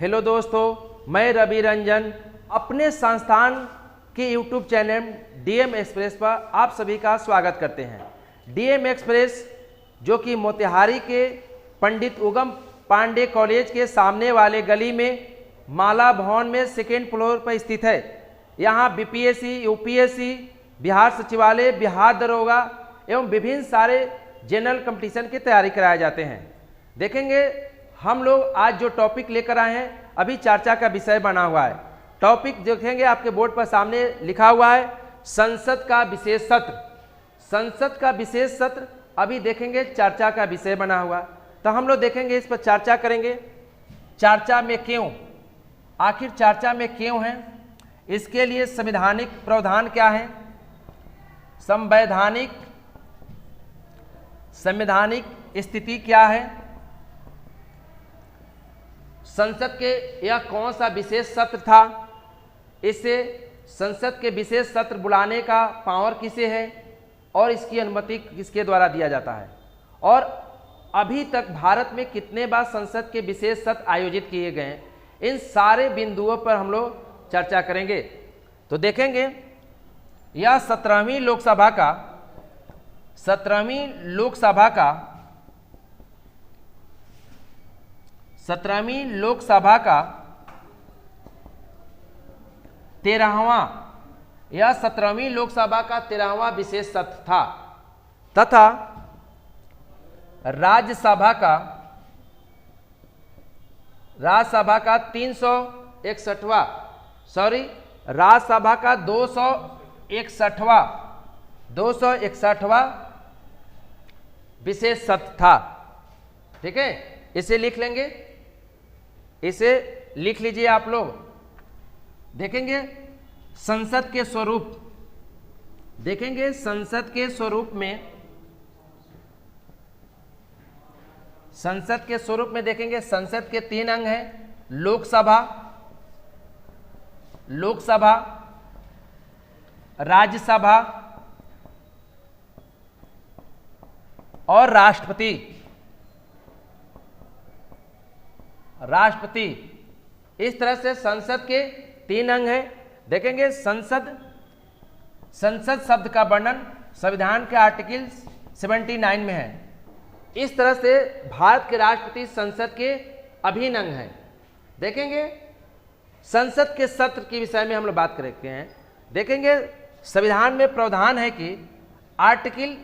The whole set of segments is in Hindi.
हेलो दोस्तों, मैं रवि रंजन अपने संस्थान के यूट्यूब चैनल डीएम एक्सप्रेस पर आप सभी का स्वागत करते हैं। डीएम एक्सप्रेस जो कि मोतिहारी के पंडित उगम पांडे कॉलेज के सामने वाले गली में माला भवन में सेकेंड फ्लोर पर स्थित है। यहाँ बीपीएससी, यूपीएससी, बिहार सचिवालय, बिहार दरोगा एवं विभिन्न सारे जनरल कंपटीशन की तैयारी कराए जाते हैं। देखेंगे हम लोग आज जो टॉपिक लेकर आए हैं अभी चर्चा का विषय बना हुआ है। टॉपिक देखेंगे आपके बोर्ड पर सामने लिखा हुआ है संसद का विशेष सत्र। संसद का विशेष सत्र अभी देखेंगे चर्चा का विषय बना हुआ, तो हम लोग देखेंगे इस पर चर्चा करेंगे। चर्चा में क्यों, आखिर चर्चा में क्यों है, इसके लिए संवैधानिक प्रावधान क्या है, संवैधानिक स्थिति क्या है, संसद के यह कौन सा विशेष सत्र था, इससे संसद के विशेष सत्र बुलाने का पावर किसे है और इसकी अनुमति किसके द्वारा दिया जाता है, और अभी तक भारत में कितने बार संसद के विशेष सत्र आयोजित किए गए हैं, इन सारे बिंदुओं पर हम लोग चर्चा करेंगे। तो देखेंगे यह 17वीं लोकसभा का 13वां विशेष सत्र था तथा राज्यसभा का 261वां विशेष सत्र था। ठीक है, इसे लिख लेंगे, इसे लिख लीजिए आप लोग। देखेंगे संसद के स्वरूप, देखेंगे संसद के स्वरूप में देखेंगे संसद के 3 अंग हैं, लोकसभा, राज्यसभा और राष्ट्रपति। इस तरह से संसद के 3 अंग हैं। देखेंगे संसद शब्द का वर्णन संविधान के आर्टिकल 79 में है। इस तरह से भारत के राष्ट्रपति संसद के अभिन्न अंग हैं। देखेंगे संसद के सत्र के विषय में हम लोग बात करते हैं। देखेंगे संविधान में प्रावधान है कि आर्टिकल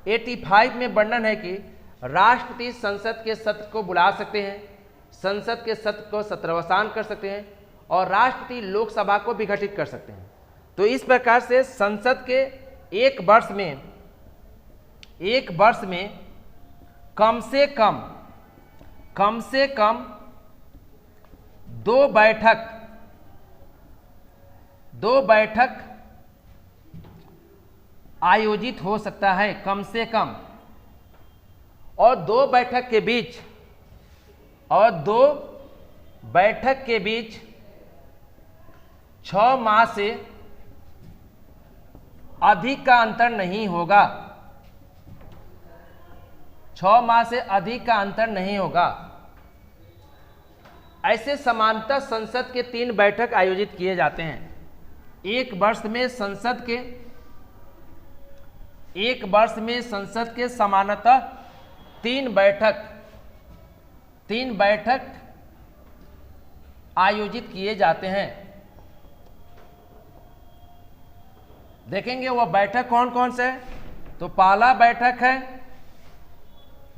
85 में वर्णन है कि राष्ट्रपति संसद के सत्र को बुला सकते हैं, संसद के सत्र को सत्रावसान कर सकते हैं और राष्ट्रपति लोकसभा को विघटित कर सकते हैं। तो इस प्रकार से संसद के एक वर्ष में कम से कम 2 बैठक आयोजित हो सकता है, कम से कम, और 2 बैठक के बीच 6 माह से अधिक का अंतर नहीं होगा। 6 माह से अधिक का अंतर नहीं होगा। ऐसे सामान्यतः संसद के 3 बैठक आयोजित किए जाते हैं। एक वर्ष में संसद के सामान्यतः 3 बैठक आयोजित किए जाते हैं। देखेंगे वह बैठक कौन कौन से है। तो पहला बैठक है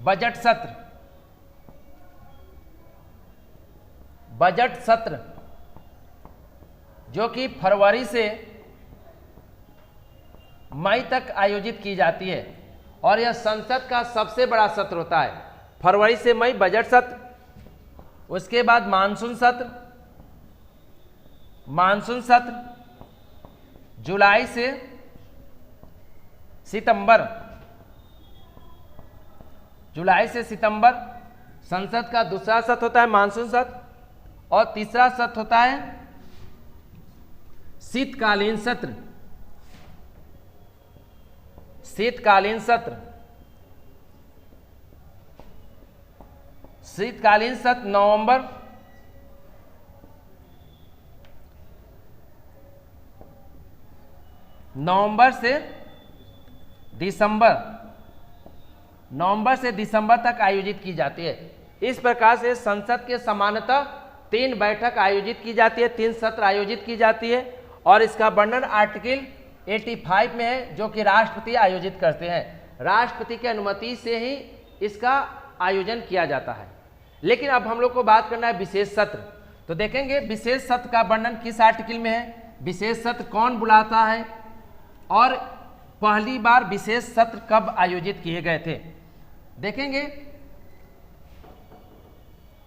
बजट सत्र, जो कि फरवरी से मई तक आयोजित की जाती है और यह संसद का सबसे बड़ा सत्र होता है। फरवरी से मई बजट सत्र, उसके बाद मानसून सत्र जुलाई से सितंबर संसद का दूसरा सत्र होता है मानसून सत्र, और तीसरा सत्र होता है शीतकालीन सत्र। शीतकालीन सत्र नवंबर से दिसंबर तक आयोजित की जाती है। इस प्रकार से संसद के सामान्यतः 3 बैठक आयोजित की जाती है, 3 सत्र आयोजित की जाती है और इसका वर्णन आर्टिकल 85 में है, जो कि राष्ट्रपति आयोजित करते हैं। राष्ट्रपति की अनुमति से ही इसका आयोजन किया जाता है। लेकिन अब हम लोग को बात करना है विशेष सत्र। तो देखेंगे विशेष सत्र का वर्णन किस आर्टिकल में है, विशेष सत्र कौन बुलाता है और पहली बार विशेष सत्र कब आयोजित किए गए थे। देखेंगे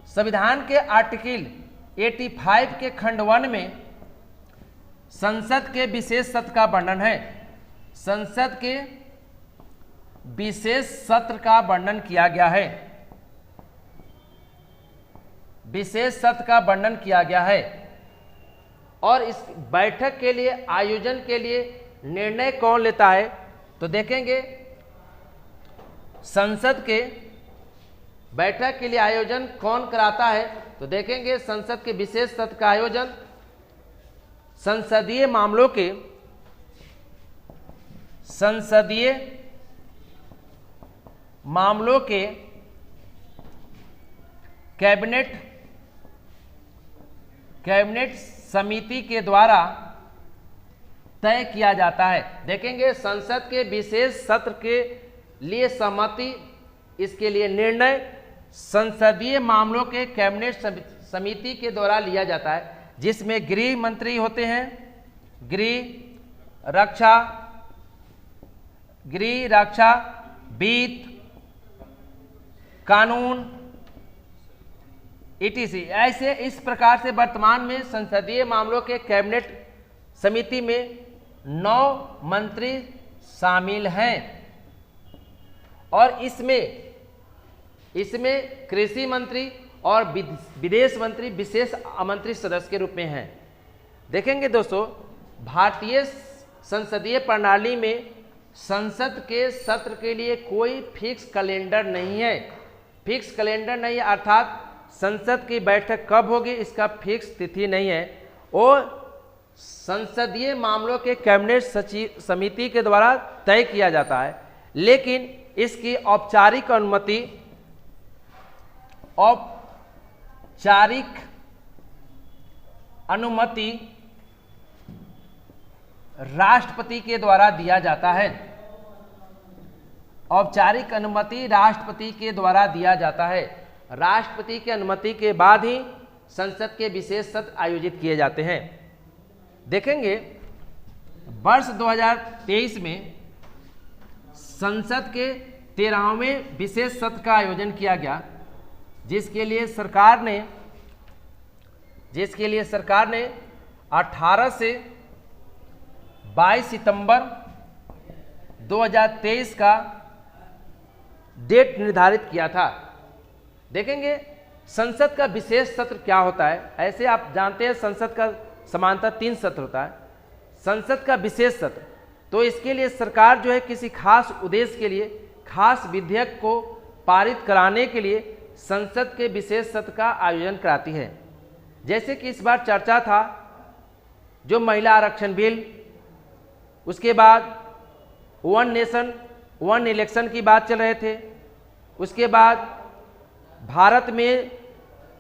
संविधान के आर्टिकल 85 के खंड 1 में संसद के विशेष सत्र का वर्णन है। संसद के विशेष सत्र का वर्णन किया गया है, विशेष सत्र का वर्णन किया गया है और इस बैठक के लिए, आयोजन के लिए निर्णय कौन लेता है। तो देखेंगे संसद के बैठक के लिए आयोजन कौन कराता है। तो देखेंगे संसद के विशेष सत्र का आयोजन संसदीय मामलों के कैबिनेट समिति के द्वारा तय किया जाता है। देखेंगे संसद के विशेष सत्र के लिए सहमति, इसके लिए निर्णय संसदीय मामलों के कैबिनेट समिति के द्वारा लिया जाता है, जिसमें गृह मंत्री होते हैं, गृह रक्षा, वित्त, कानून etc। ऐसे इस प्रकार से वर्तमान में संसदीय मामलों के कैबिनेट समिति में 9 मंत्री शामिल हैं और इसमें कृषि मंत्री और विदेश मंत्री विशेष आमंत्रित सदस्य के रूप में हैं। देखेंगे दोस्तों, भारतीय संसदीय प्रणाली में संसद के सत्र के लिए कोई फिक्स कैलेंडर नहीं है। फिक्स कैलेंडर नहीं है अर्थात संसद की बैठक कब होगी इसका फिक्स तिथि नहीं है और संसदीय मामलों के कैबिनेट समिति के द्वारा तय किया जाता है। लेकिन इसकी औपचारिक अनुमति राष्ट्रपति के द्वारा दिया जाता है। औपचारिक अनुमति राष्ट्रपति के द्वारा दिया जाता है। राष्ट्रपति की अनुमति के बाद ही संसद के विशेष सत्र आयोजित किए जाते हैं। देखेंगे वर्ष 2023 में संसद के 13वें विशेष सत्र का आयोजन किया गया, जिसके लिए सरकार ने 18 से 22 सितंबर 2023 का डेट निर्धारित किया था। देखेंगे संसद का विशेष सत्र क्या होता है। ऐसे आप जानते हैं संसद का सामान्यतः 3 सत्र होता है। संसद का विशेष सत्र, तो इसके लिए सरकार जो है किसी खास उद्देश्य के लिए, खास विधेयक को पारित कराने के लिए संसद के विशेष सत्र का आयोजन कराती है। जैसे कि इस बार चर्चा था जो महिला आरक्षण बिल, उसके बाद 1 नेशन 1 इलेक्शन की बात चल रहे थे, उसके बाद भारत में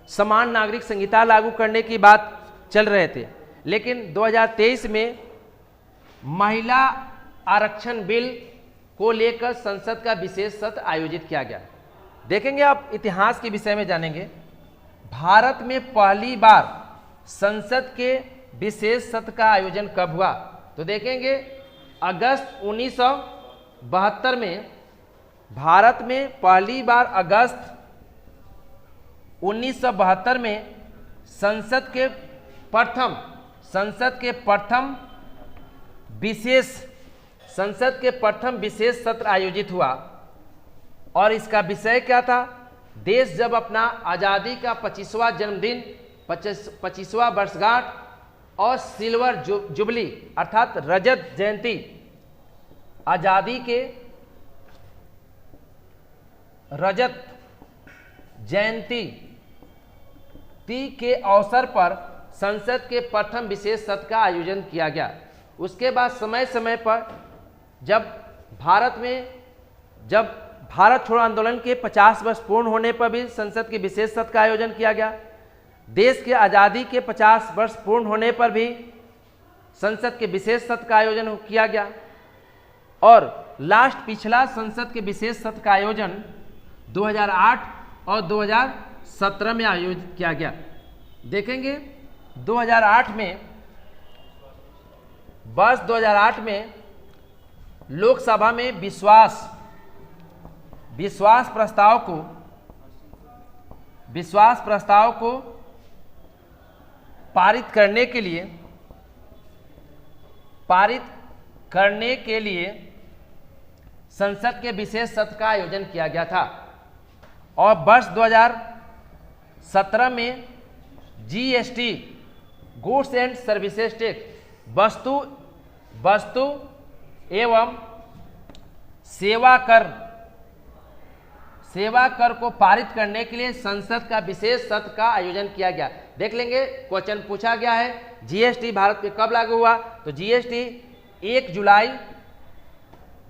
समान नागरिक संहिता लागू करने की बात चल रहे थे। लेकिन 2023 में महिला आरक्षण बिल को लेकर संसद का विशेष सत्र आयोजित किया गया। देखेंगे आप इतिहास के विषय में जानेंगे। भारत में पहली बार संसद के विशेष सत्र का आयोजन कब हुआ। तो देखेंगे अगस्त 1972 में भारत में पहली बार अगस्त 1972 में संसद के प्रथम विशेष सत्र आयोजित हुआ और इसका विषय क्या था। देश जब अपना आज़ादी का 25वां जन्मदिन, 25वां वर्षगांठ और सिल्वर जुबली अर्थात रजत जयंती, आज़ादी के रजत जयंती के अवसर पर संसद के प्रथम विशेष सत्र का आयोजन किया गया। उसके बाद समय समय पर जब भारत छोड़ो आंदोलन के 50 वर्ष पूर्ण होने पर भी संसद के विशेष सत्र का आयोजन किया गया। देश के आज़ादी के 50 वर्ष पूर्ण होने पर भी संसद के विशेष सत्र का आयोजन किया गया। और लास्ट पिछला संसद के विशेष सत्र का आयोजन 2008 और 2017 में आयोजित किया गया। देखेंगे 2008 में, वर्ष 2008 में लोकसभा में विश्वास प्रस्ताव को पारित करने के लिए संसद के विशेष सत्र का आयोजन किया गया था। और वर्ष 2017 में GST, goods and services tax, वस्तु एवं सेवा कर को पारित करने के लिए संसद का विशेष सत्र का आयोजन किया गया। देख लेंगे, क्वेश्चन पूछा गया है जीएसटी भारत पे कब लागू हुआ, तो जीएसटी 1 जुलाई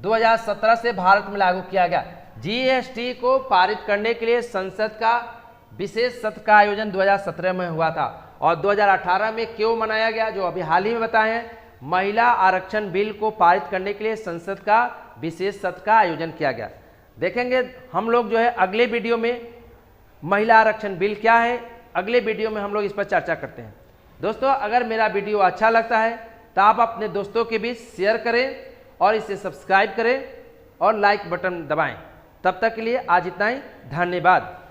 2017 से भारत में लागू किया गया। जीएसटी को पारित करने के लिए संसद का विशेष सत्र का आयोजन 2017 में हुआ था। और 2018 में क्यों मनाया गया, जो अभी हाल ही में बताए हैं, महिला आरक्षण बिल को पारित करने के लिए संसद का विशेष सत्र का आयोजन किया गया। देखेंगे हम लोग जो है अगले वीडियो में महिला आरक्षण बिल क्या है, अगले वीडियो में हम लोग इस पर चर्चा करते हैं। दोस्तों, अगर मेरा वीडियो अच्छा लगता है तो आप अपने दोस्तों के बीच शेयर करें और इसे सब्सक्राइब करें और लाइक बटन दबाएं। तब तक के लिए आज इतना ही, धन्यवाद।